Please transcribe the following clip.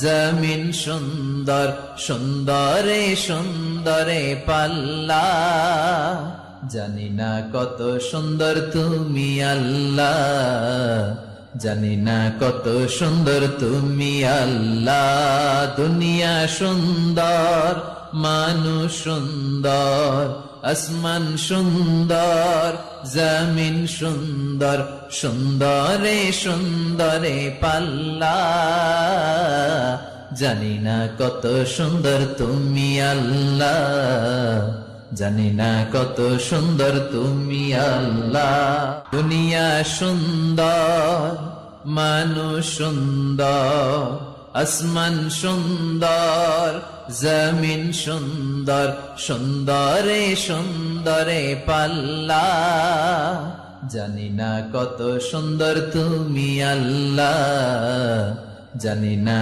জমিন সুন্দর সুন্দরে সুন্দরে পাল্লা জানি না কত সুন্দর তুমি আল্লাহ জানি না কত সুন্দর তুমি আল্লাহ দুনিয়া সুন্দর মানুষ সুন্দর আসমান সুন্দর জমিন সুন্দর সুন্দরে সুন্দরে পাল্লা জানি না কত সুন্দর তুমি আল্লাহ জানি না কত সুন্দর তুমি আল্লাহ দুনিয়া সুন্দর মানুষ সুন্দর আসমান সুন্দর জমিন সুন্দর সুন্দরে সুন্দরে পাল্লা জানি না কত সুন্দর তুমি আল্লাহ জানি না